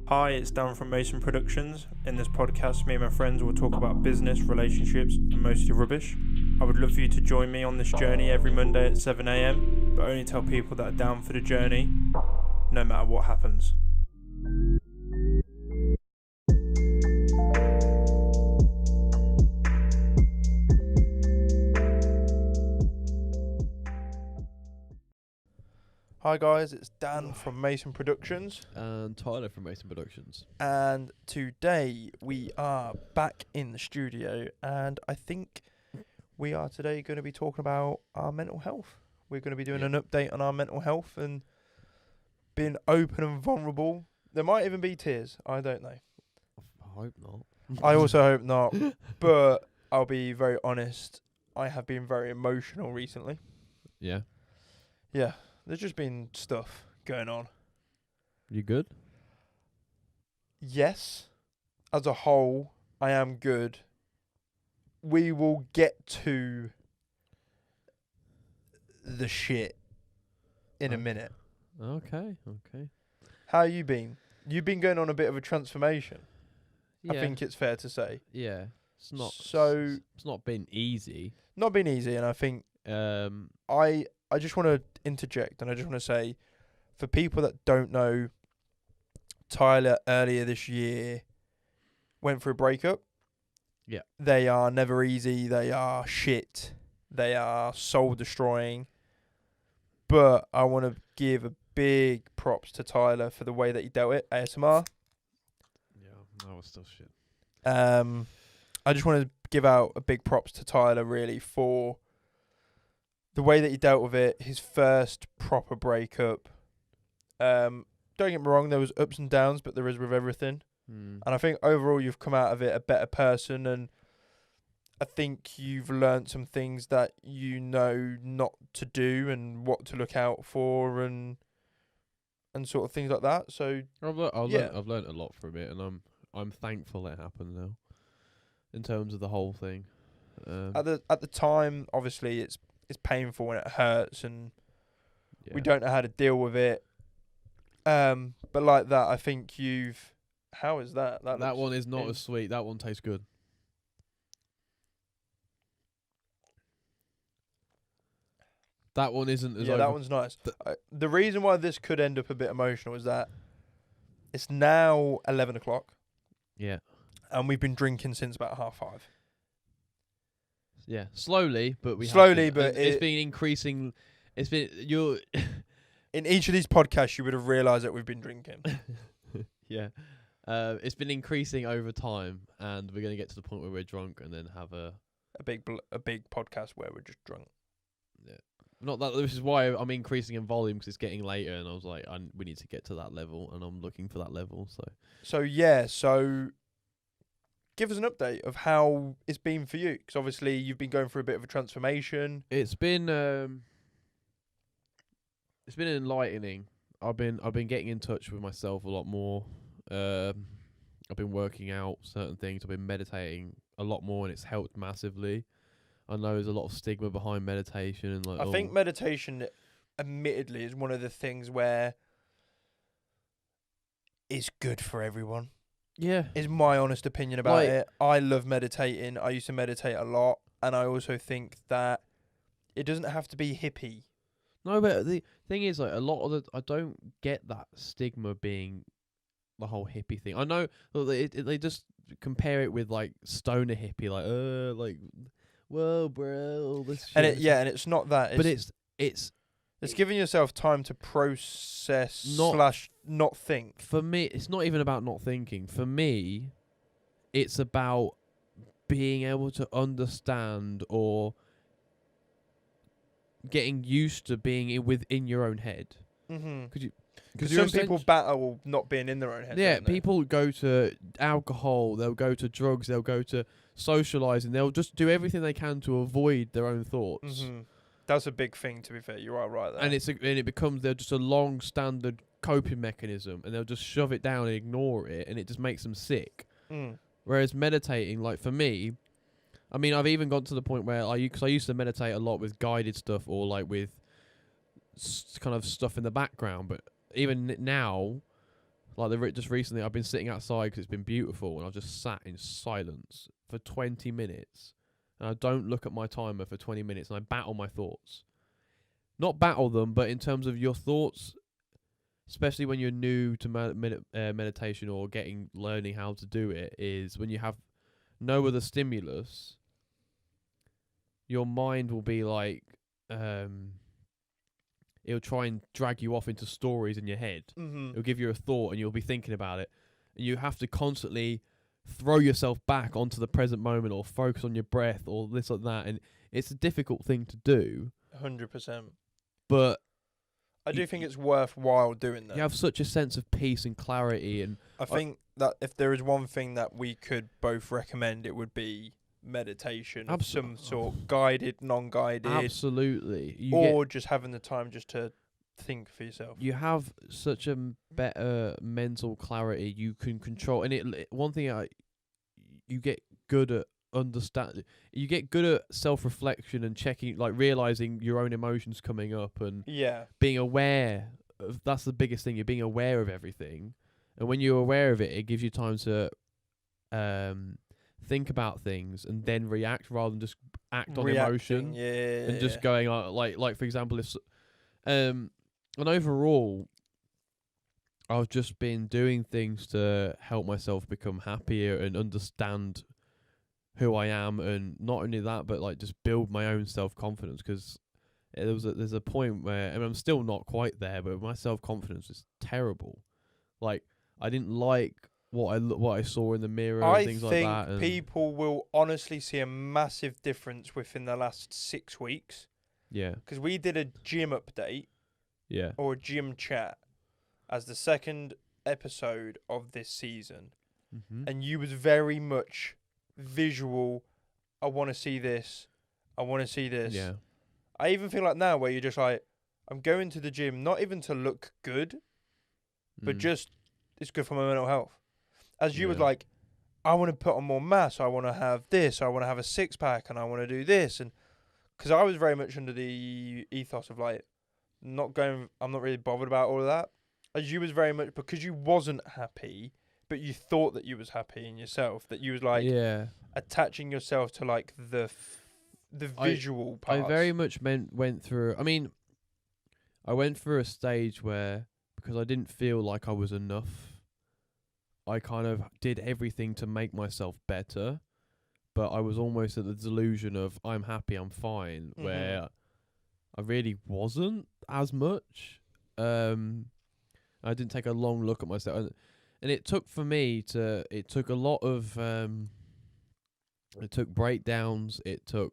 Hi, it's Dan from Mason Productions. In this podcast, me and my friends will talk about business, relationships, and mostly rubbish. I would love for you to join me on this journey every Monday at 7 a.m, but only tell people that are down for the journey, no matter what happens. Hi guys, it's Dan from Mason Productions, And Tyler from Mason Productions. and today we are back in the studio, and I think we are today going to be talking about our mental health. We're going to be doing Yeah. an update on our mental health and being open and vulnerable. There might even be tears, I don't know. I hope not. I also hope not, but I'll be very honest, I have been very emotional recently. Yeah. Yeah, there's just been stuff going on. You good? Yes, as a whole, I am good. We will get to the shit in a minute. Okay. How you been? You've been going on a bit of a transformation. Yeah. I think it's fair to say. Yeah. It's not. So- It's not been easy. Not been easy, and I think I just want to interject, and I just want to say, for people that don't know, Tyler earlier this year went through a breakup. Yeah. They are never easy. They are shit. They are soul destroying. But I want to give a big props to Tyler for the way that he dealt it. ASMR. Yeah. That was still shit. I just want to give out a big props to Tyler really for the way that he dealt with it. His first proper breakup. Don't get me wrong, there was ups and downs, but there is with everything. And I think overall you've come out of it a better person, and I think you've learnt some things that you know not to do and what to look out for and sort of things like that. So I've Yeah. learned a lot from it, and I'm thankful it happened now. In terms of the whole thing. at the time, obviously it's painful and it hurts, and Yeah. we don't know how to deal with it. But like that, I think you've. How is that? That looks one is not in- as sweet. That one tastes good. That one isn't as Yeah, that one's nice. The reason why this could end up a bit emotional is that it's now 11 o'clock, Yeah. and we've been drinking since about 5:30. Yeah, slowly, but we have Slowly, been. but It's it- been increasing. It's been you're. In each of these podcasts, you would have realised that we've been drinking. Yeah, it's been increasing over time, and we're gonna get to the point where we're drunk and then have a. a big podcast where we're just drunk. Not that this is why I'm increasing in volume because it's getting later, and I was like, we need to get to that level, and I'm looking for that level. So So give us an update of how it's been for you, because obviously you've been going through a bit of a transformation. it's been enlightening. I've been getting in touch with myself a lot more. I've been working out certain things. I've been meditating a lot more, and it's helped massively. I know there's a lot of stigma behind meditation, and like I think meditation, admittedly, is one of the things where it's good for everyone. yeah, Is my honest opinion about Like- it. I love meditating. I used to meditate a lot, and I also think that it doesn't have to be hippie. no, but the thing is, like a lot of I don't get that stigma being the whole hippie thing. I know they just compare it with like stoner hippie, like whoa, bro, all this shit. And it's not that. but It's it's giving yourself time to process Not- / not think. for me. It's not even about not thinking. For me, it's about being able to understand or getting used to being within your own head. Mm-hmm. Because Because some people battle not being in their own head. yeah, don't they? people go to alcohol, they'll go to drugs, they'll go to socialising, they'll just do everything they can to avoid their own thoughts. Mm-hmm. That's a big thing, to be fair. You are right there. And it becomes they're just a long standard coping mechanism, and they'll just shove it down and ignore it, and it just makes them sick. Mm. Whereas meditating, like for me, I mean, I've even got to the point where because I used to meditate a lot with guided stuff or like with kind of stuff in the background, but even now, Like just recently, I've been sitting outside because it's been beautiful, and I've just sat in silence for 20 minutes, and I don't look at my timer for 20 minutes, and I battle my thoughts. Not battle them, but in terms of your thoughts, especially when you're new to meditation or learning how to do it, is when you have no other stimulus, your mind will be like, it'll try and drag you off into stories in your head. Mm-hmm. It'll give you a thought and you'll be thinking about it. And you have to constantly throw yourself back onto the present moment or focus on your breath or this or that. And it's a difficult thing to do. 100%. But I do think it's worthwhile doing that. you have such a sense of peace and clarity. And I think that if there is one thing that we could both recommend, it would be meditation of some sort, guided, non-guided. Absolutely. Or just having the time just to think for yourself. You have such a better mental clarity. You can control, and one thing you get good at understand. You get good at self-reflection and checking, like realizing your own emotions coming up and being aware of. That's the biggest thing. You're being aware of everything, and when you're aware of it, it gives you time to think about things and then react rather than just act on emotion and just going like for example, if and overall I've just been doing things to help myself become happier and understand who I am, and not only that but like just build my own self-confidence, because there's a point where, and I'm still not quite there, but my self-confidence is terrible. Like I didn't like what I saw in the mirror and things like that. I think people will honestly see a massive difference within the last 6 weeks. Yeah. Because we did a gym update. Yeah. Or a gym chat as the second episode of this season. Mm-hmm. And you was very much visual. I want to see this. I want to see this. Yeah. I even feel like now where you're just like, I'm going to the gym, not even to look good, but just it's good for my mental health. As you was like, I want to put on more mass. I want to have this. I want to have a 6-pack, and I want to do this. And because I was very much under the ethos of like, I'm not really bothered about all of that. As you was very much, because you wasn't happy, but you thought that you was happy in yourself, that you was like attaching yourself to like the visual parts. I very much went through. I mean, I went through a stage where, because I didn't feel like I was enough, I kind of did everything to make myself better, but I was almost at the delusion of I'm happy, I'm fine, where I really wasn't as much. I didn't take a long look at myself, and it took a lot of it took breakdowns, it took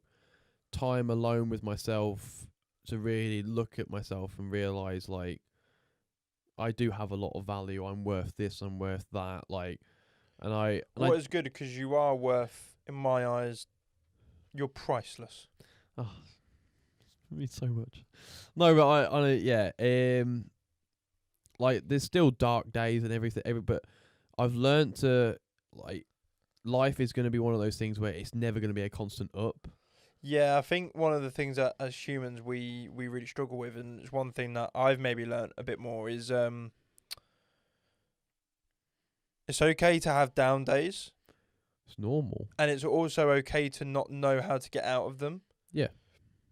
time alone with myself to really look at myself and realize like I do have a lot of value. I'm worth this. I'm worth that. Like, what is good, because you are worth, in my eyes, you're priceless. Oh, it means so much. No, but like there's still dark days and everything. But I've learned to like, life is going to be one of those things where it's never going to be a constant up. Yeah, I think one of the things that as humans we really struggle with, and it's one thing that I've maybe learnt a bit more, is it's okay to have down days. It's normal. And it's also okay to not know how to get out of them. Yeah.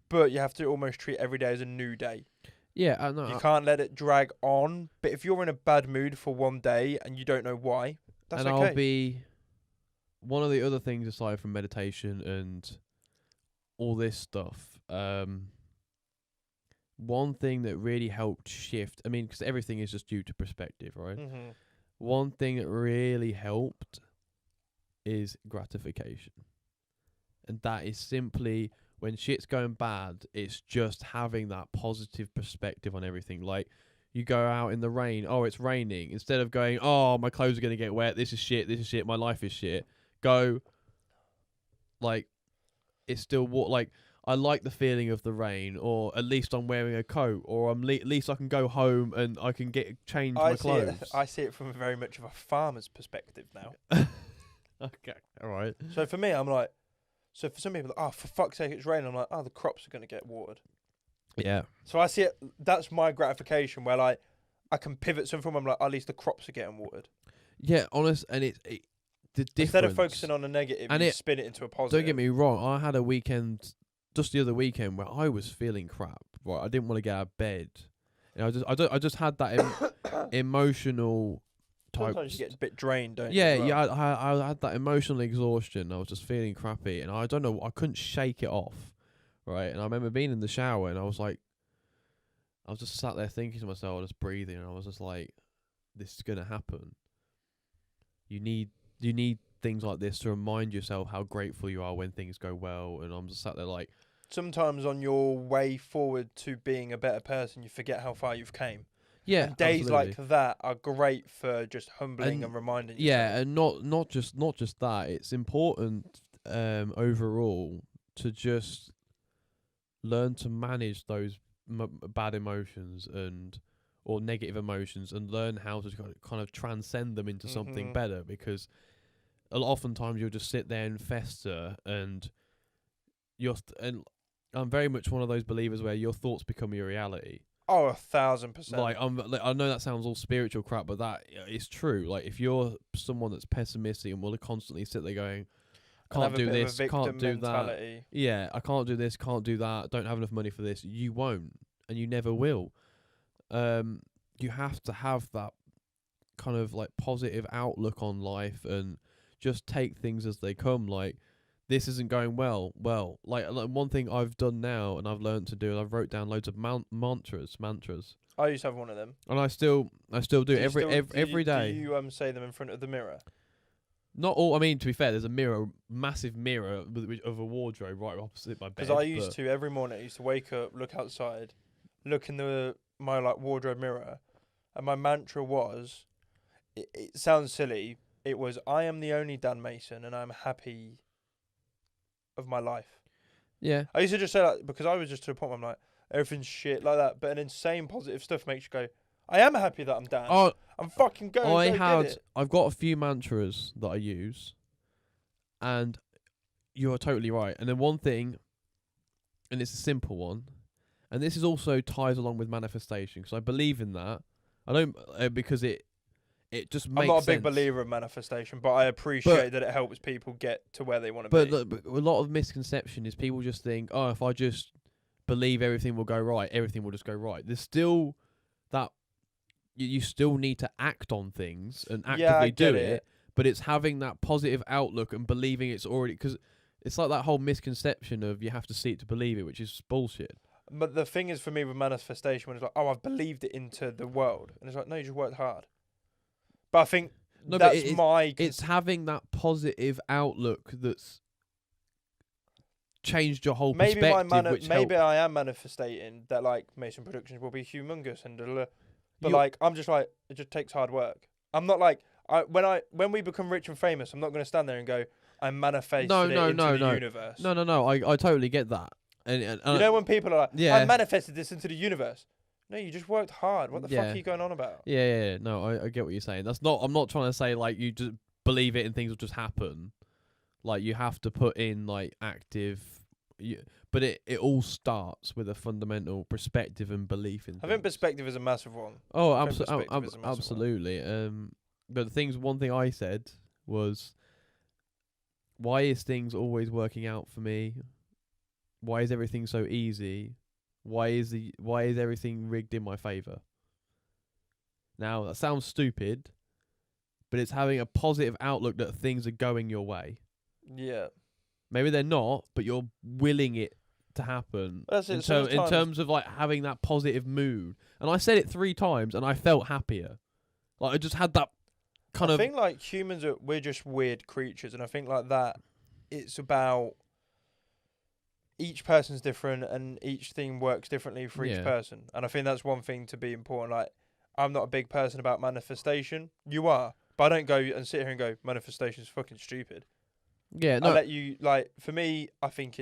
But you have to almost treat every day as a new day. Yeah, I know. You can't let it drag on. But if you're in a bad mood for one day and you don't know why, that's okay. I'll be... One of the other things aside from meditation and all this stuff, one thing that really helped shift, I mean, because everything is just due to perspective, right? Mm-hmm. One thing that really helped is gratification. And that is simply, when shit's going bad, it's just having that positive perspective on everything. Like, you go out in the rain, oh, it's raining. Instead of going, oh, my clothes are going to get wet, this is shit, my life is shit. Go, like, it's still like, I like the feeling of the rain, or at least I'm wearing a coat, or at least I can go home and I can change my clothes. I see it from very much of a farmer's perspective now. Okay, all right. So for me, I'm like, so for some people, oh, for fuck's sake, it's raining. I'm like, oh, the crops are going to get watered. Yeah. So I see it, that's my gratification, where like, I can pivot something. I'm like, at least the crops are getting watered. Yeah, honest, and the difference. Instead of focusing on a negative, and you spin it into a positive. Don't get me wrong. I had a weekend just the other weekend where I was feeling crap. Right, I didn't want to get out of bed, and I just had that emotional type. Sometimes you get a bit drained, don't yeah, you? Yeah, I had that emotional exhaustion. I was just feeling crappy, and I don't know. I couldn't shake it off. Right, and I remember being in the shower, and I was just sat there thinking to myself, just breathing, and I was just like, "This is gonna happen." You need things like this to remind yourself how grateful you are when things go well. And I'm just sat there like, sometimes on your way forward to being a better person, you forget how far you've came. yeah, And days absolutely. like that are great for just humbling and reminding yourself. Yeah, and not just that. It's important overall to just learn to manage those bad emotions or negative emotions, and learn how to kind of transcend them into something better, because oftentimes you'll just sit there and fester, and and I'm very much one of those believers where your thoughts become your reality. Oh, 1,000%. Like I know that sounds all spiritual crap, but that is true. Like if you're someone that's pessimistic and will constantly sit there going, can't do this, can't do that. Yeah, I can't do this, can't do that, don't have enough money for this. You won't, and you never will. You have to have that kind of like positive outlook on life, and just take things as they come. Like, this isn't going well. Well, like one thing I've done now, and I've learned to do, I've wrote down loads of mantras. I used to have one of them. And I still do every day. Do you say them in front of the mirror? Not all. I mean, to be fair, there's a massive mirror of a wardrobe right opposite my bed. Because I used to every morning. I used to wake up, look outside, look in my like wardrobe mirror, and my mantra was, it sounds silly. It was, I am the only Dan Mason, and I'm happy of my life. Yeah. I used to just say that because I was just to the point where I'm like, everything's shit like that. But an insane positive stuff makes you go, I am happy that I'm Dan. Oh, I'm fucking going. I've got a few mantras that I use, and you're totally right. And then one thing, and it's a simple one, and this is also ties along with manifestation, because I believe in that. I don't because it just makes sense. I'm not a big believer of manifestation, but I appreciate that it helps people get to where they want to be. But a lot of misconception is people just think, oh, if I just believe everything will go right, everything will just go right. There's still that you still need to act on things and actively do it, but it's having that positive outlook and believing it's already, because it's like that whole misconception of you have to see it to believe it, which is bullshit. But the thing is, for me with manifestation, when it's like, oh, I've believed it into the world, and it's like, no, you just worked hard. But I think it's having that positive outlook that's changed your whole perspective. Maybe I am manifesting that like Mason Productions will be humongous and but like I'm just like, it just takes hard work. I'm not like when we become rich and famous, I'm not going to stand there and go, I manifested it into the universe. No. I totally get that. And you know when people are like, I manifested this into the universe. No, you just worked hard. What the fuck are you going on about? Yeah. No, I get what you're saying. I'm not trying to say like you just believe it and things will just happen. Like you have to put in like active, but it all starts with a fundamental perspective and belief in things. I think perspective is a massive one. Oh, absolutely. But one thing I said was, why is things always working out for me? Why is everything so easy? Why is everything rigged in my favour? Now that sounds stupid, but it's having a positive outlook that things are going your way. Yeah. Maybe they're not, but you're willing it to happen. In terms of like having that positive mood. And I said it 3 times, and I felt happier. Like I just had that kind of. I think like humans we're just weird creatures, and I think like that, it's about. Each person's different, and each thing works differently for each person. And I think that's one thing to be important. Like, I'm not a big person about manifestation. You are. But I don't go and sit here and go, manifestation's fucking stupid. Yeah, no. I let you, like, for me, I think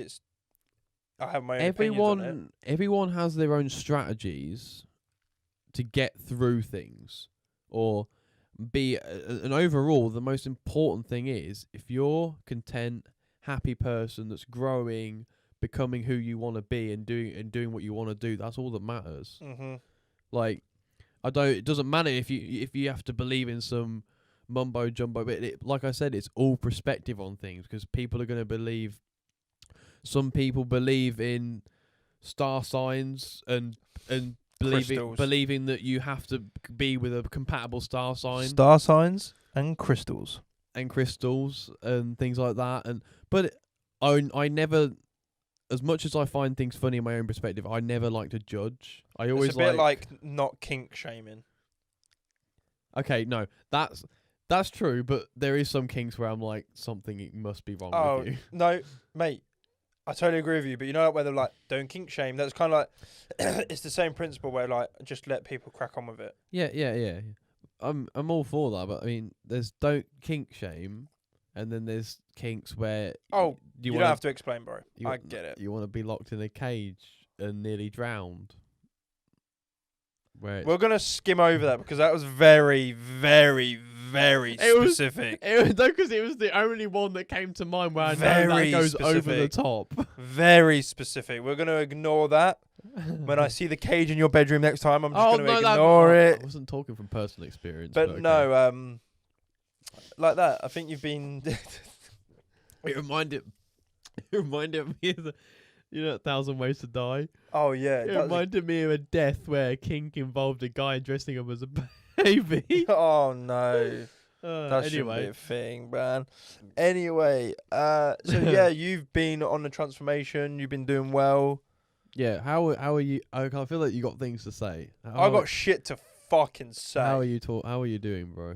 I have my own opinions on it. Everyone has their own strategies to get through things. Or and overall, the most important thing is, if you're content, happy person that's growing, becoming who you want to be and doing what you want to do, that's all that matters. Mm-hmm. Like, I don't. It doesn't matter if you have to believe in some mumbo jumbo. But like I said, it's all perspective on things because people are going to believe. Some people believe in star signs and Crystals. believing that you have to be with a compatible star sign Star signs and crystals. and crystals and things like that. But I never, as much as I find things funny in my own perspective, I never like to judge. I always It's a bit like not kink shaming. Okay, no, that's true, but there is some kinks where I'm like something must be wrong with you. No, mate, I totally agree with you. But you know, like, where they're like, don't kink shame. That's kind of like it's the same principle where like just let people crack on with it. Yeah. I'm all for that, but I mean, there's don't kink shame, and then there's kinks where You don't have to explain, bro. I get it. You want to be locked in a cage and nearly drowned. Where We're gonna skim over that because that was very, very, very specific. Because it was the only one that came to mind where I know that Very goes over the specific. top. Very specific. We're gonna ignore that. When I see the cage in your bedroom next time, I'm just gonna ignore it. I wasn't talking from personal experience. But okay. no, like that. I think you've been. It reminded me of the, 1,000 Ways to Die. Oh yeah. It reminded me of a death where a kink involved a guy dressing up as a baby. Oh no. That shouldn't be Anyway, a thing, man. Anyway, so yeah, you've been on the transformation. You've been doing well. yeah. How are you? I feel like you got things to say. I got shit to fucking say. How are you doing, bro?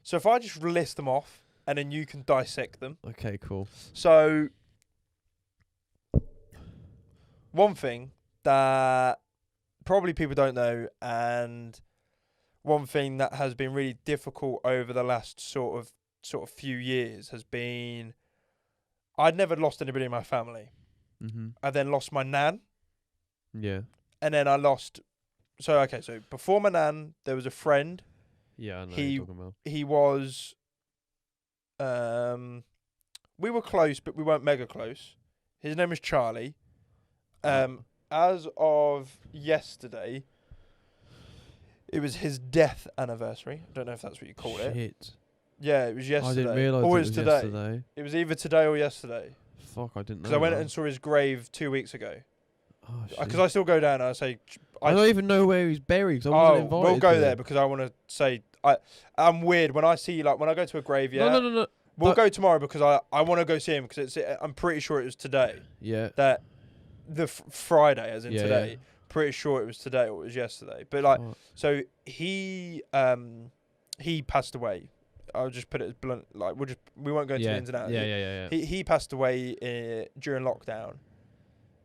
So if I just list them off and then you can dissect them. Okay, cool. So one thing that probably people don't know, and one thing that has been really difficult over the last sort of few years has been I'd never lost anybody in my family. Mm-hmm. I then lost my nan, Yeah. and then I lost. So before my nan, there was a friend. Yeah, I know what you're talking about. He was. We were close, but we weren't mega close. His name was Charlie. As of yesterday, it was his death anniversary. I don't know if that's what you call it. Shit. Yeah, it was yesterday. I didn't realise or it was today. yesterday. It was either today or yesterday. Fuck, I didn't know. Because I went that. and saw his grave 2 weeks ago. Oh, shit. Because I still go down and I say... I don't even know where he's buried 'cause I wasn't invited. We'll go to there it. because I want to say... I'm weird when I see... Like, when I go to a graveyard... No. We'll go tomorrow because I want to go see him because I'm pretty sure it was today. Yeah. That the Friday, as in Yeah, today. yeah. Pretty sure it was today or it was yesterday. But like, Fuck. so he passed away. I'll just put it as blunt. Like we won't go into the ins and outs. Yeah. He passed away during lockdown.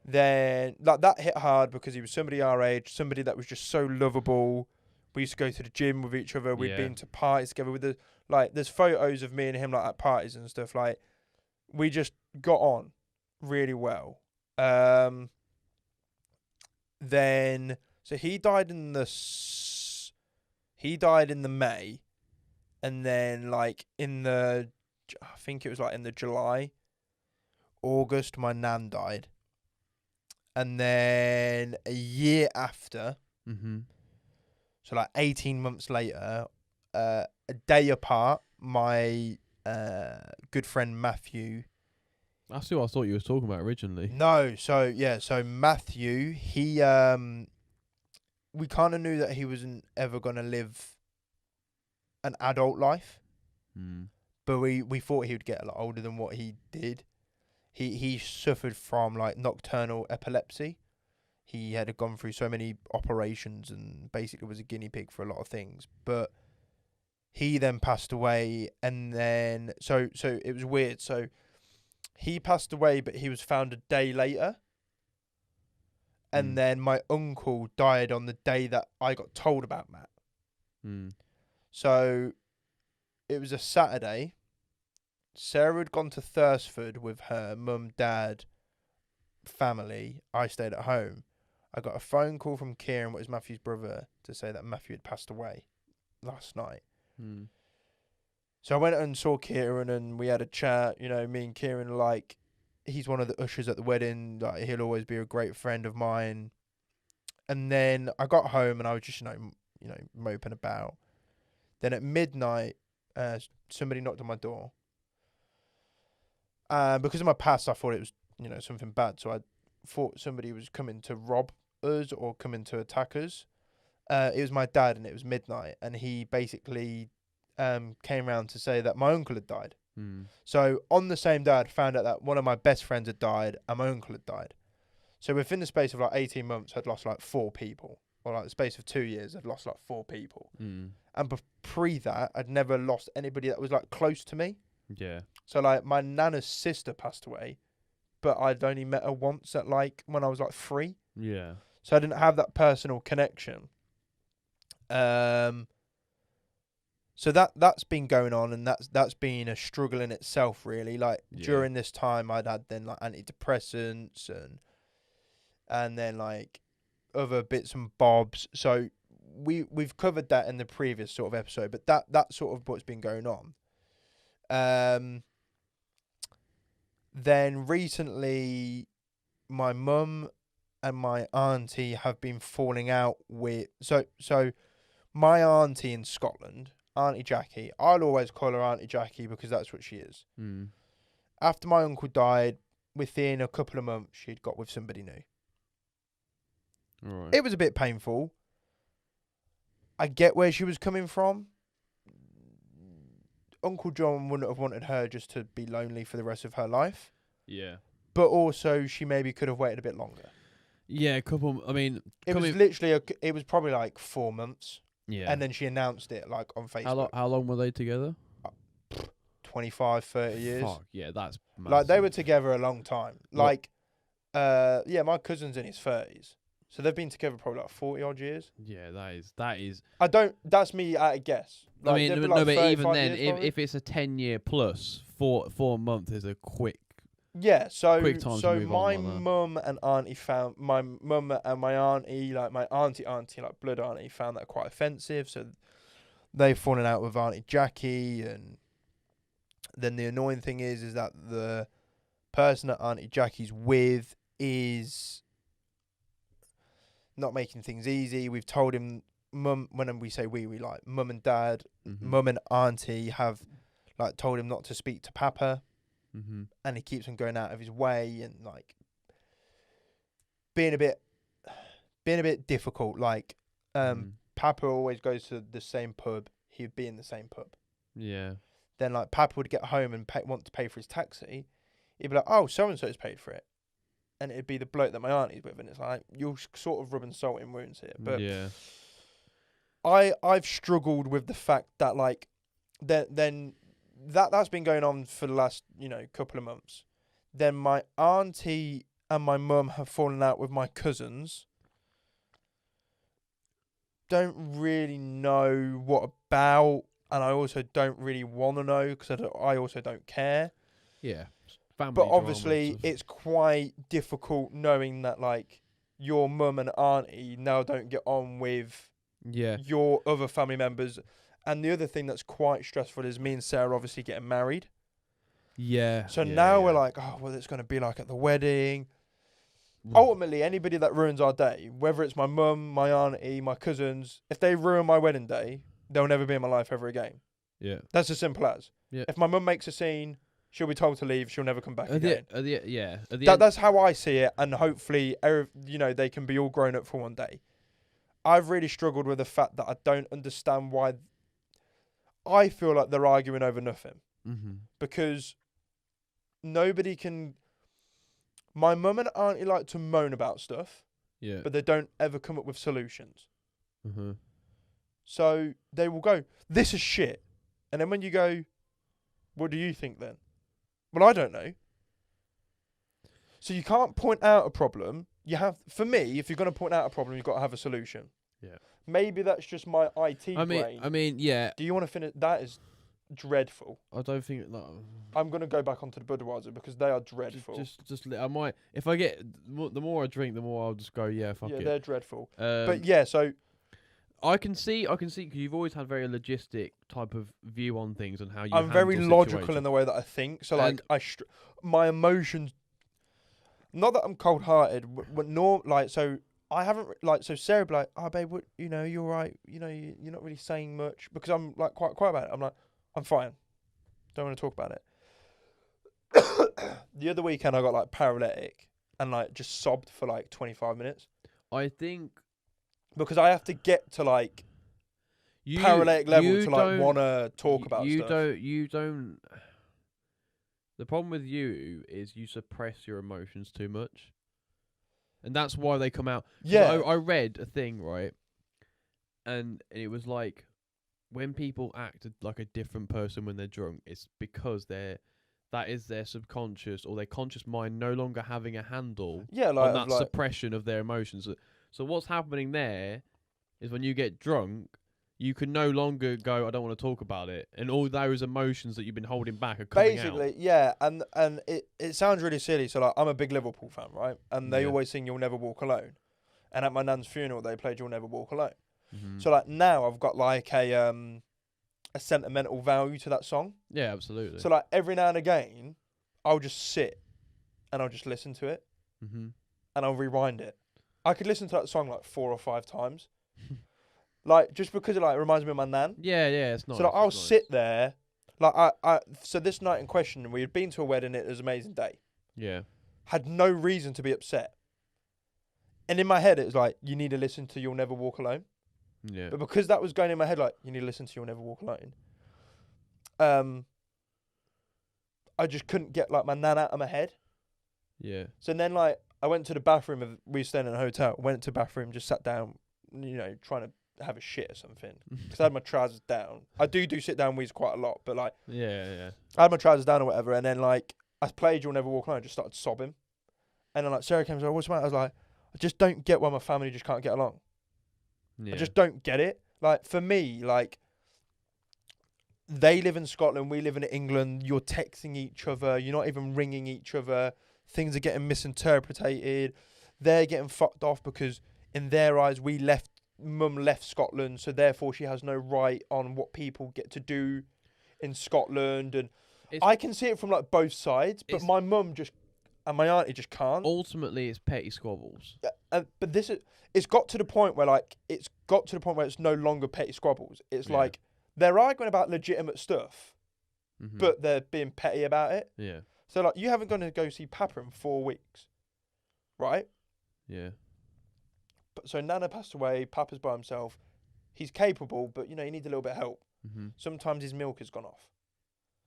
Then like that hit hard because he was somebody our age, somebody that was just so lovable. We used to go to the gym with each other. We'd been to parties together with there's photos of me and him like at parties and stuff. Like we just got on really well. Then so he died in the May, and then like I think it was like in the July, August, my nan died, and then a year after, so like 18 months later, a day apart, my good friend Matthew. That's who I thought you were talking about originally. No, so Matthew, he we kind of knew that he wasn't ever gonna live an adult life, but we thought he would get a lot older than what he did. He suffered from like nocturnal epilepsy. He had gone through so many operations and basically was a guinea pig for a lot of things. But he then passed away, and then so it was weird. So he passed away, but he was found a day later. And then my uncle died on the day that I got told about Matt. So it was a Saturday. Sarah had gone to Thursford with her mum, dad, family. I stayed at home. I got a phone call from Kieran, what is Matthew's brother, to say that Matthew had passed away last night. So I went and saw Kieran and we had a chat. You know, me and Kieran, like, he's one of the ushers at the wedding. Like, he'll always be a great friend of mine. And then I got home and I was just, moping about. Then at midnight, somebody knocked on my door. Because of my past, I thought it was, something bad. So I thought somebody was coming to rob us or coming to attack us. It was my dad, and it was midnight, and he basically came round to say that my uncle had died. So on the same day, I'd found out that one of my best friends had died and my uncle had died. So within the space of like 18 months, I'd lost like 4 people. Or like the space of 2 years, I'd lost like 4 people. And pre that, I'd never lost anybody that was like close to me. Yeah. So like my nana's sister passed away, but I'd only met her once at like when I was like 3. Yeah. So I didn't have that personal connection. So that's been going on, and that's been a struggle in itself, really. Like during this time, I'd had then like antidepressants and then like other bits and bobs. So we've covered that in the previous sort of episode, but that's sort of what's been going on. Then recently, my mum and my auntie have been falling out with so my auntie in Scotland, Auntie Jackie. I'll always call her Auntie Jackie because that's what she is. After my uncle died, within a couple of months, she'd got with somebody new. Right. It was a bit painful. I get where she was coming from. Uncle John wouldn't have wanted her just to be lonely for the rest of her life. Yeah. But also, she maybe could have waited a bit longer. Yeah, It was probably like 4 months. Yeah. And then she announced it like on Facebook. How long were they together? 25, 30 years. Fuck, yeah, that's massive. Like, they were together a long time. Like, my cousin's in his 30s. So they've been together probably like 40 odd years. Yeah, that is. That's me at a guess. Like, but even then, if it's a 10-year plus, 4 months is a quick. Yeah, so quick time to move my on like that. mum and auntie found my mum and my auntie, like my auntie, like blood auntie, found that quite offensive. So they've fallen out with Auntie Jackie, and then the annoying thing is that the person that Auntie Jackie's with is not making things easy. We've told him, mum, when we say we like mum and dad, mum and auntie have like told him not to speak to Papa. And he keeps on going out of his way and like being a bit difficult. Like Papa always goes to the same pub. He'd be in the same pub. Yeah. Then like Papa would get home and want to pay for his taxi. He'd be like, "Oh, so and so's paid for it," and it'd be the bloke that my auntie's with, and it's like you're sort of rubbing salt in wounds here. But yeah, I've struggled with the fact that like then. That's been going on for the last, couple of months. Then my auntie and my mum have fallen out with my cousins. Don't really know what about, and I also don't really want to know because I also don't care. Yeah, family. But obviously, it's quite difficult knowing that like your mum and auntie now don't get on with your other family members. And the other thing that's quite stressful is me and Sarah obviously getting married. Yeah. So now we're like, oh, well, it's going to be like at the wedding. Ultimately, anybody that ruins our day, whether it's my mum, my auntie, my cousins, if they ruin my wedding day, they'll never be in my life ever again. Yeah. That's as simple as. Yeah. If my mum makes a scene, she'll be told to leave. She'll never come back again. That's how I see it. And hopefully, they can be all grown up for one day. I've really struggled with the fact that I don't understand why... I feel like they're arguing over nothing. Because nobody can... My mum and auntie like to moan about stuff. Yeah. But they don't ever come up with solutions. So they will go, "This is shit." And then when you go, "What do you think then?" Well, I don't know. So you can't point out a problem. For me, if you're going to point out a problem, you've got to have a solution. Yeah. Maybe that's just my IT brain. I mean, yeah. Do you want to finish? That is dreadful. I don't think I'm going to go back onto the Budweiser because they are dreadful. I might. If I get the more I drink, the more I'll just go. Yeah, fuck it. Yeah, they're dreadful. But yeah, so I can see because you've always had very logistic type of view on things and how you. I'm very logical in the way that I think. So like my emotions. Not that I'm cold-hearted, but I haven't like so Sarah be like, oh babe, what, you know, you're right. You know, you're not really saying much because I'm like quite quiet about it. I'm like, I'm fine. Don't want to talk about it. The other weekend I got like paralytic and like just sobbed for like 25 minutes I think because I have to get to like you paralytic level you to like don't- want to talk y- about you stuff. don't. The problem with you is you suppress your emotions too much, and that's why they come out. 'Cause Yeah. I read a thing, right, and it was like when people act like a different person when they're drunk, it's because that is their subconscious or their conscious mind no longer having a handle Yeah, like, on that of, like suppression of their emotions. So what's happening there is when you get drunk, you can no longer go, I don't want to talk about it, and all those emotions that you've been holding back are coming out. basically, yeah, and it sounds really silly. So like, I'm a big Liverpool fan, right? And they Yeah. always sing "You'll Never Walk Alone," and at my nan's funeral they played "You'll Never Walk Alone." Mm-hmm. So like now I've got like a sentimental value to that song. Yeah, absolutely. So like every now and again, I'll just sit and I'll just listen to it Mm-hmm. and I'll rewind it. I could listen to that song like 4 or 5 times, like just because it like reminds me of my nan. Yeah, it's nice. So like, I'll it's nice. sit there, like so this night in question, we had been to a wedding. It was an amazing day. Yeah. Had no reason to be upset, and in my head it was like, you need to listen to "You'll Never Walk Alone." Yeah. But because that was going in my head, like, you need to listen to "You'll Never Walk Alone," I just couldn't get like my nan out of my head. Yeah. So then like I went to the bathroom. We were staying in a hotel. Went to the bathroom, just sat down, you know, trying to have a shit or something. Because I had my trousers down. I do sit down wheeze quite a lot, but like Yeah. I had my trousers down or whatever, and then like I played "You'll Never Walk Alone," I just started sobbing, and then like Sarah came and said, "What's the matter?" I was like, I just don't get why my family just can't get along. Yeah. I just don't get it. Like for me, like they live in Scotland, we live in England. You're texting each other. You're not even ringing each other. Things are getting misinterpreted. They're getting fucked off because in their eyes, Mum left Scotland, so therefore she has no right on what people get to do in Scotland. And It's- I can see it from like both sides, but it's- my mum just and my auntie just can't. Ultimately, it's petty squabbles. But it's got to the point where like it's no longer petty squabbles. It's Yeah. like they're arguing about legitimate stuff, Mm-hmm. but they're being petty about it. Yeah. So like you haven't gone to go see Papa in 4 weeks, right? Yeah. But so Nana passed away. Papa's by himself. He's capable, but you know he needs a little bit of help. Mm-hmm. Sometimes his milk has gone off.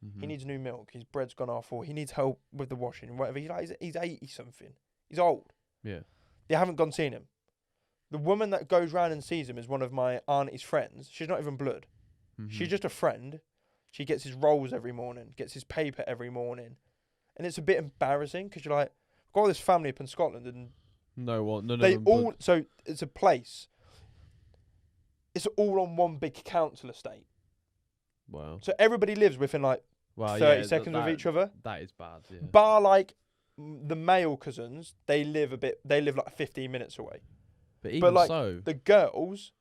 Mm-hmm. He needs new milk. His bread's gone off, or he needs help with the washing, whatever. He's 80 something. He's old. Yeah. They haven't gone seen him. The woman that goes round and sees him is one of my auntie's friends. She's not even blood. Mm-hmm. She's just a friend. She gets his rolls every morning, gets his paper every morning. And it's a bit embarrassing because you're like, I've got all this family up in Scotland and none they of them. all, so it's a place. It's all on one big council estate. Wow. So everybody lives within like Wow. 30 yeah, seconds of each other. That is bad. Yeah. Bar like the male cousins, they live like 15 minutes away. But even like, so, The girls,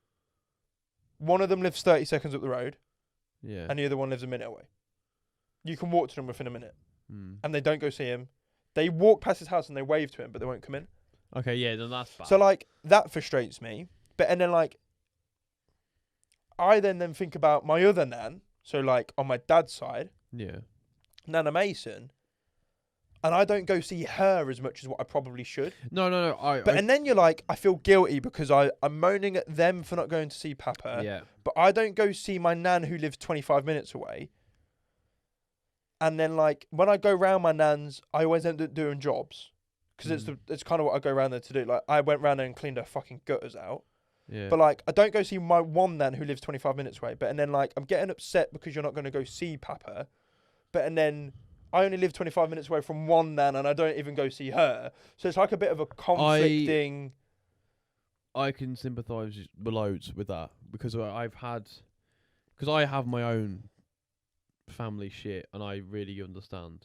one of them lives 30 seconds up the road yeah. and the other one lives a minute away. You can walk to them within a minute. Mm. And they don't go see him. They walk past his house and they wave to him, but they won't come in. Okay. Yeah. Then that's bad. So like that frustrates me. But and then like I then think about my other nan. So like on my dad's side, yeah. Nana Mason, and I don't go see her as much as what I probably should. No. And then you're like, I feel guilty because I'm moaning at them for not going to see Papa. yeah. But I don't go see my nan who lives 25 minutes away. And then like when I go round my nan's, I always end up doing jobs because it's kind of what I go around there to do. Like I went round there and cleaned her fucking gutters out. Yeah. But like I don't go see my one nan who lives 25 minutes away. But and then like I'm getting upset because you're not going to go see Papa. But and then I only live 25 minutes away from one nan and I don't even go see her. So it's like a bit of a conflicting. I can sympathise loads with that because I have my own family shit and I really understand.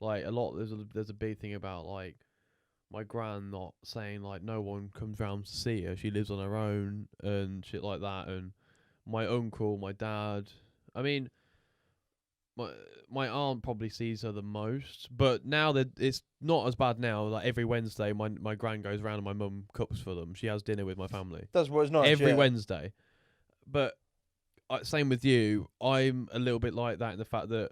Like a lot, there's a big thing about like my gran not saying like no one comes round to see her. She lives on her own and shit like that. And my uncle, my dad. I mean, my aunt probably sees her the most, but now that it's not as bad now. Like every Wednesday, my gran goes round and my mum cooks for them. She has dinner with my family That's what's nice. every Wednesday. But same with you. I'm a little bit like that in the fact that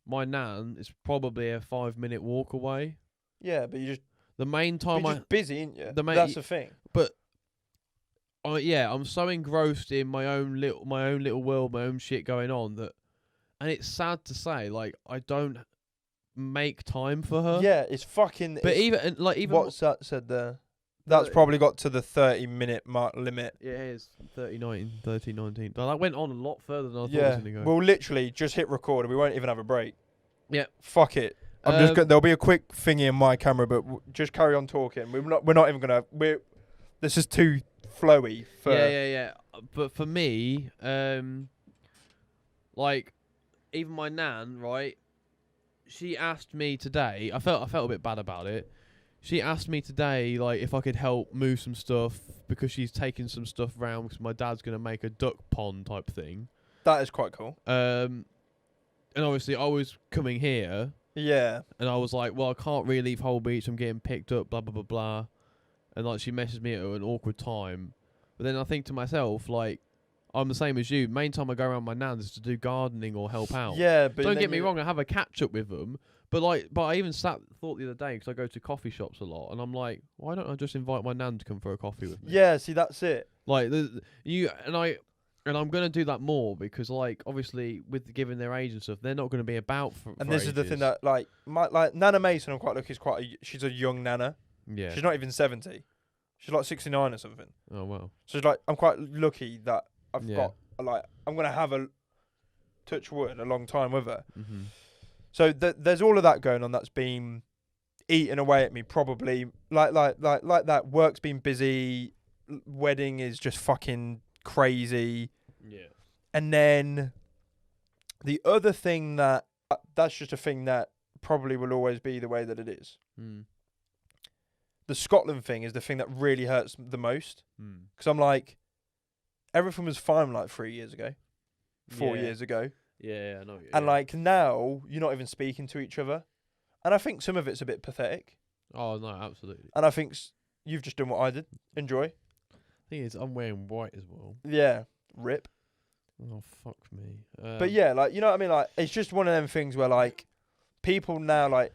my nan is probably a 5-minute walk away. Yeah, but you just The main time you're just busy, ain't you? the ma- That's the thing. I'm so engrossed in my own little world, my own shit going on and it's sad to say, like I don't make time for her. Yeah, it's fucking. But it's, even what's that said there? That's probably got to the 30-minute mark limit. Yeah, it is 30-19. But that went on a lot further than I thought it Yeah, was going to go. we'll literally just hit record and we won't even have a break. Yeah, fuck it. There'll be a quick thingy in my camera, but just carry on talking. We're not even gonna. This is too flowy. Yeah. But for me, like even my nan, right? She asked me today. I felt a bit bad about it. She asked me today, like, if I could help move some stuff because she's taking some stuff round because my dad's gonna make a duck pond type thing. That is quite cool. And obviously I was coming here. Yeah. And I was like, well, I can't really leave Whole Beach. I'm getting picked up, blah, blah, blah, blah. And, like, she messaged me at an awkward time. But then I think to myself, like, I'm the same as you. Main time I go around my nan's is to do gardening or help out. Yeah, but Don't get me wrong, I have a catch-up with them. But I even thought the other day, because I go to coffee shops a lot, and I'm like, why don't I just invite my nan to come for a coffee with me? Yeah, see, that's it. Like, And I'm going to do that more because, like, obviously, with giving their age and stuff, they're not going to be about for And for this is the ages. thing that, like Nana Mason, I'm quite lucky. She's a young Nana. Yeah. She's not even 70. She's like 69 or something. Oh, wow. So it's like I'm quite lucky that I've Yeah. got I'm gonna have a touch wood a long time with her. Mm-hmm. So there's all of that going on that's been eating away at me. Probably like that. Work's been busy. Wedding is just fucking crazy. Yeah. And then the other thing that's just a thing that probably will always be the way that it is. Mm. The Scotland thing is the thing that really hurts the most. Mm. Because I'm like, everything was fine like 3 years ago, 4 Yeah. years ago. Yeah, I know. And like now, you're not even speaking to each other. And I think some of it's a bit pathetic. Oh, no, absolutely. And I think you've just done what I did. Enjoy. Thing is, I'm wearing white as well. Yeah. Rip. Oh, fuck me. But yeah, like, you know what I mean? Like, it's just one of them things where, like, people now, like,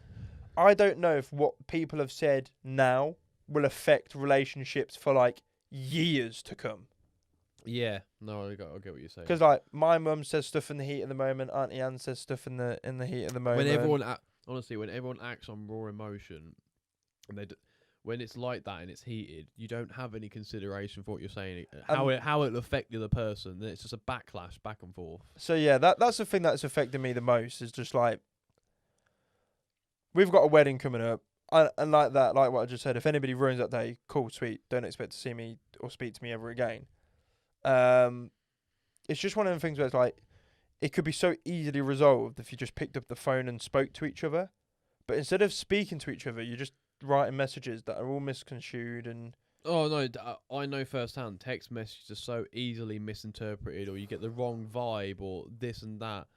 I don't know if what people have said now will affect relationships for, like, years to come. Yeah. No, I get what you're saying. Because, like, my mum says stuff in the heat of the moment. Auntie Anne says stuff in the heat of the moment. When everyone acts on raw emotion, and when it's like that and it's heated, you don't have any consideration for what you're saying, how it'll affect the other person. Then it's just a backlash back and forth. So yeah, that's the thing that's affected me the most. Is just like, we've got a wedding coming up, and like that, like what I just said. If anybody ruins that day, cool, sweet. Don't expect to see me or speak to me ever again. It's just one of them things where it's like, it could be so easily resolved if you just picked up the phone and spoke to each other. But instead of speaking to each other, you're just writing messages that are all misconstrued and... Oh, no, I know firsthand. Text messages are so easily misinterpreted, or you get the wrong vibe, or this and that.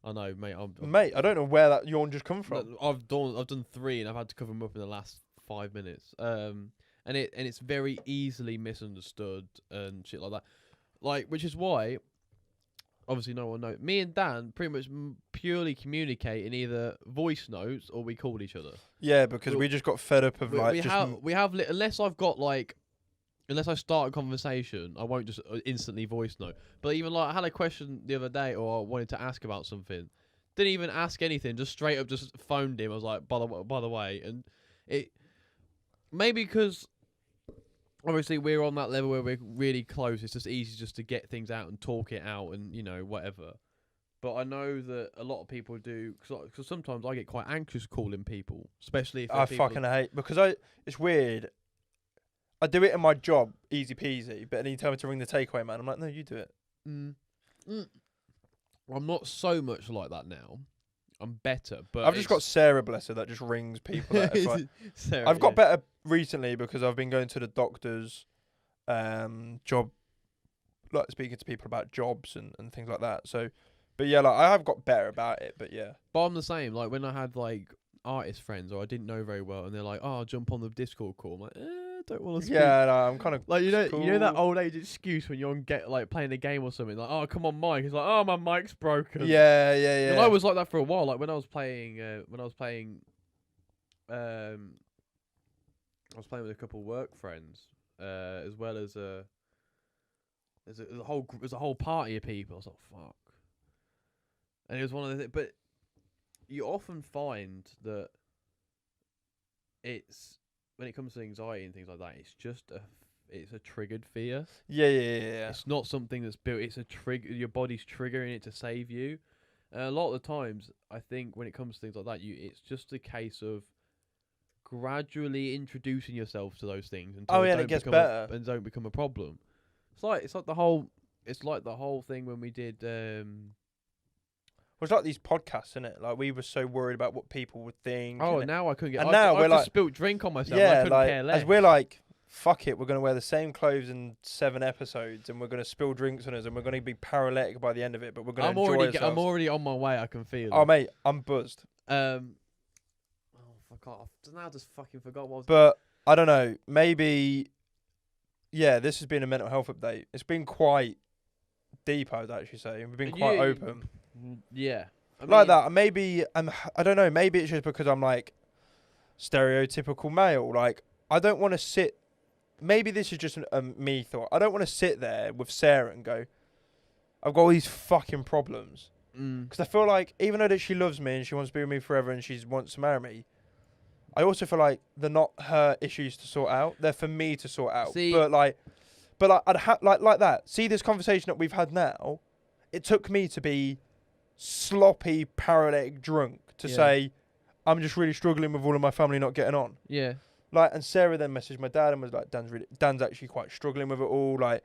I know, mate. Mate, I don't know where that yawn just come from. I've done 3, and I've had to cover them up in the last 5 minutes. And it's very easily misunderstood and shit like that. Like, which is why... Obviously, no one knows. Me and Dan pretty much purely communicate in either voice notes or we call each other. Yeah, because we just got fed up of unless I start a conversation, I won't just instantly voice note. But even like I had a question the other day, or I wanted to ask about something, didn't even ask anything, just straight up just phoned him. I was like, by the way, and it maybe because. Obviously, we're on that level where we're really close. It's just easy just to get things out and talk it out and, you know, whatever. But I know that a lot of people do, because sometimes I get quite anxious calling people, especially if I fucking hate, because it's weird. I do it in my job, easy peasy, but then you tell me to ring the takeaway man. I'm like, no, you do it. I'm not so much like that now. I'm better, but I've just got Sarah, bless her, that just rings people. Sarah, I've got better recently because I've been going to the doctor's job, like speaking to people about jobs and things like that. So But yeah, like I have got better about it. But yeah, But I'm the same. Like when I had like artist friends or I didn't know very well, and they're like, "Oh, I'll jump on the Discord call." I'm like, don't want to speak. yeah, no, I'm kind of Like you know that cool. old age excuse when you're on playing a game or something. Like, "Oh, come on, mic." It's like, "Oh, my mic's broken." Yeah, yeah, And yeah. I was like that for a while. Like when I was playing, I was playing with a couple of work friends, as well as there's a whole party of people. I was like, "Fuck," and it was one of the. But you often find that it's when it comes to anxiety and things like that, it's a triggered fear. Yeah, yeah, yeah, yeah. It's not something that's built. It's a trigger. Your body's triggering it to save you. And a lot of the times, I think when it comes to things like that, it's just a case of gradually introducing yourself to those things until Oh, yeah, and don't it gets become better. and don't become a problem. It's like the whole thing when we did. Well, it's like these podcasts, isn't it? Like we were so worried about what people would think. Oh, and now I couldn't get. and I now I we're just like- spilt drink on myself. I yeah, couldn't like care less. as we're like, fuck it, we're gonna wear the same clothes in 7 episodes, and we're gonna spill drinks on us, and we're gonna be paralytic by the end of it. But we're gonna enjoy ourselves. I'm already on my way. I can feel Oh it. mate, I'm buzzed. Oh, fuck off. Now I just fucking forgot what I was. But I don't know. Maybe. Yeah, this has been a mental health update. It's been quite deep, I would actually say. We've been quite open. Yeah. I Like mean, that. Maybe I don't know. Maybe it's just because I'm like stereotypical male. Like I don't want to sit. Maybe this is just a me thought. I don't want to sit there with Sarah and go, I've got all these fucking problems. Because I feel like even though that she loves me and she wants to be with me forever and she wants to marry me, I also feel like they're not her issues to sort out. They're for me to sort out. See- But I'd like that. See this conversation that we've had now. It took me to be sloppy, paralytic drunk to Yeah. say I'm just really struggling with all of my family not getting on. Yeah. Like, and Sarah then messaged my dad and was like, Dan's actually quite struggling with it all. Like,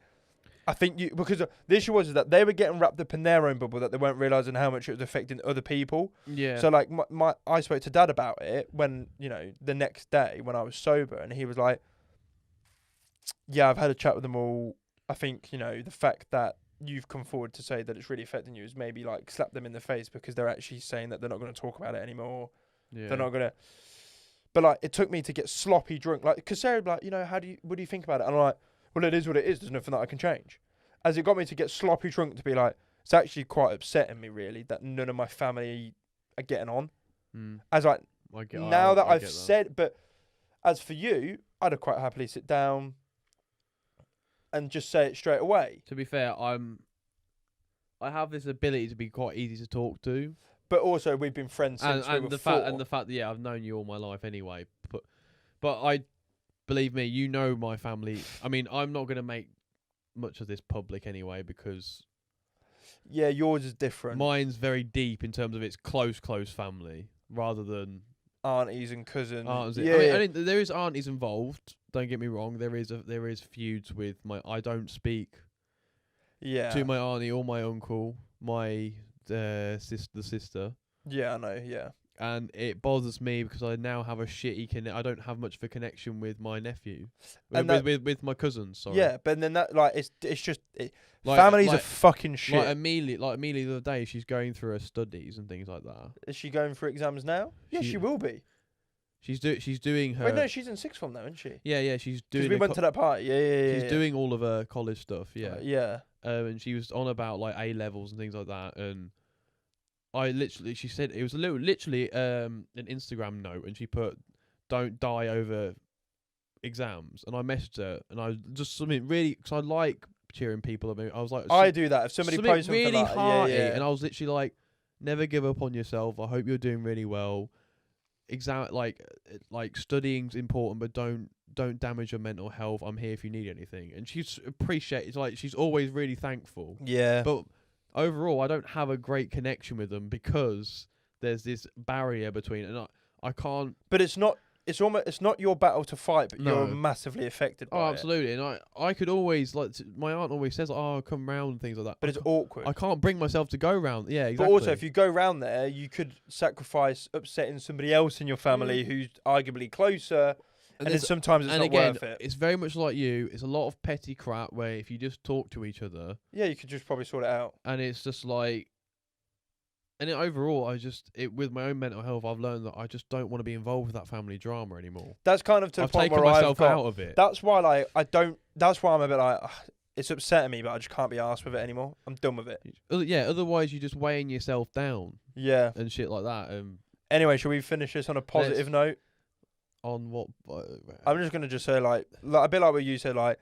I think because the issue was that they were getting wrapped up in their own bubble that they weren't realizing how much it was affecting other people. Yeah. So like I spoke to dad about it when, the next day when I was sober, and he was like, yeah, I've had a chat with them all. I think, the fact that you've come forward to say that it's really affecting you is maybe like slap them in the face, because they're actually saying that they're not going to talk about it anymore. yeah. They're not going to. But like, it took me to get sloppy drunk. Like, because Sarah would be like, what do you think about it? And I'm like, well, it is what it is. There's nothing that I can change. As it got me to get sloppy drunk to be like, it's actually quite upsetting me really that none of my family are getting on. As like, now that I've said, but as for you, I'd have quite happily sit down and just say it straight away. To be fair, I have this ability to be quite easy to talk to, But also, we've been friends since we were the 4. fact that I've known you all my life anyway. But I believe me, you know my family. I mean, I'm not gonna make much of this public anyway because Yeah, yours is different. mine's very deep in terms of its close family rather than Aunties and cousins. aunties. Yeah, I mean, there is aunties involved. Don't get me wrong. There is feuds with I don't speak yeah. to my auntie or my uncle, my sister, Yeah, I know. Yeah. and it bothers me because I now have a shitty I don't have much of a connection with my nephew, And with my cousins. Sorry. Yeah, but then that it's just Like- families are like- fucking shit. Like Amelia the other day, she's going through her studies and things like that. Is she going for exams now? Yeah, she will be. She's doing her. Wait, no, she's in sixth form now, isn't she? Yeah, she's Because doing. we went to that party. Yeah. She's doing all of her college stuff. Yeah. Yeah. And she was on about like A levels and things like that, and she said it was literally an Instagram note, and she put, "Don't die over exams," and I messaged her, and I just something really because I like cheering people up. I was like, I do that. If somebody something posts something really like that, hearty, yeah. and I was literally like, "Never give up on yourself. I hope you're doing really well. Like studying's important, but don't damage your mental health. I'm here if you need anything." And she's appreciated. Like she's always really thankful. Yeah. But overall, I don't have a great connection with them because there's this barrier between, and I can't. But it's not. It's not your battle to fight, but No. you're massively affected by Oh, it. absolutely. And I could always my aunt always says, "Oh, come round," and things like that. But it's awkward. I can't bring myself to go round. Yeah, exactly. But also, if you go round there, you could sacrifice upsetting somebody else in your family who's arguably closer, and then there's- sometimes it's and not again, worth it. it's very much like you. It's a lot of petty crap where if you just talk to each other, Yeah, you could just probably sort it out. and it's just like And overall, with my own mental health, I've learned that I just don't want to be involved with that family drama anymore. That's kind of to the I've point taken where myself I've got. out of it. That's why, like, I don't. That's why I'm a bit like, "Ugh, it's upsetting me, but I just can't be arsed with it anymore. I'm done with it. Yeah, otherwise you're just weighing yourself down Yeah. and shit like that. Anyway, shall we finish this on a positive note? On what? I'm just gonna just say like a bit like what you said, like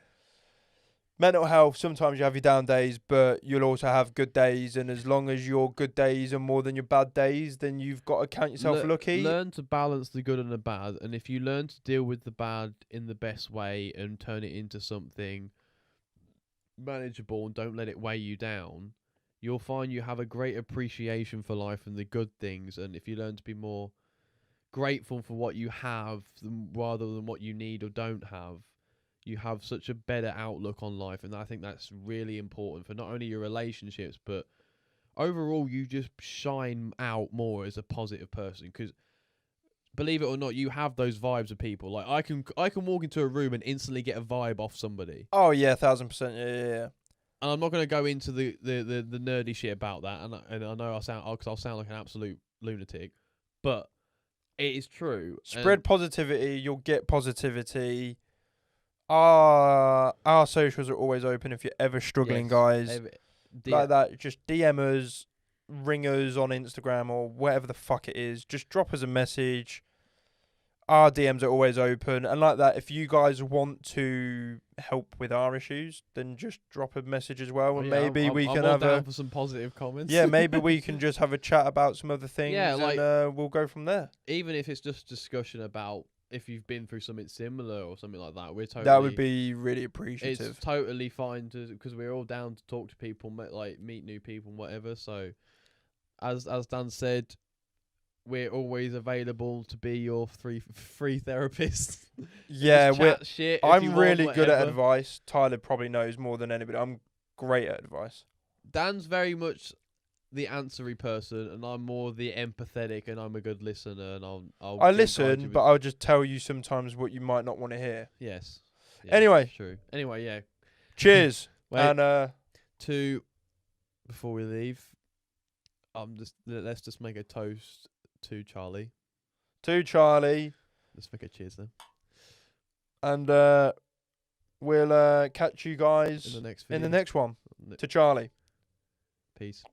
mental health. Sometimes you have your down days, but you'll also have good days. And as long as your good days are more than your bad days, then you've got to count yourself lucky. Learn to balance the good and the bad, and if you learn to deal with the bad in the best way and turn it into something manageable and don't let it weigh you down, you'll find you have a great appreciation for life and the good things. And if you learn to be more grateful for what you have rather than what you need or don't have, you have such a better outlook on life. And I think that's really important for not only your relationships, but overall you just shine out more as a positive person. Because believe it or not, you have those vibes of people. Like I can walk into a room and instantly get a vibe off somebody. Oh yeah, 1,000%. Yeah. And I'm not going to go into the nerdy shit about that. And I know I'll sound like an absolute lunatic, but it is true. Spread positivity. You'll get positivity. Our socials are always open if you're ever struggling, guys. Like that, just DM us, ring us on Instagram or whatever the fuck it is. Just drop us a message. Our DMs are always open. And like that, if you guys want to help with our issues, then just drop a message as well. And maybe we can have down for some positive comments. Yeah, maybe we can just have a chat about some other things. Yeah, like, and we'll go from there. Even if it's just discussion about if you've been through something similar or something like that, that would be really appreciative. It's totally fine because we're all down to talk to people, like meet new people and whatever. So, as Dan said, we're always available to be your free therapist. Yeah, I'm really want, good at advice. Tyler probably knows more than anybody. I'm great at advice. Dan's very much the answery person, and I'm more the empathetic, and I'm a good listener, and I listen, but I'll just tell you sometimes what you might not want to hear. Yes. Anyway, true. Anyway, yeah. Cheers. Wait, and before we leave, let's just make a toast to Charlie. To Charlie. Let's make a cheers then. And we'll catch you guys in the next video. In the next one. To Charlie. Peace.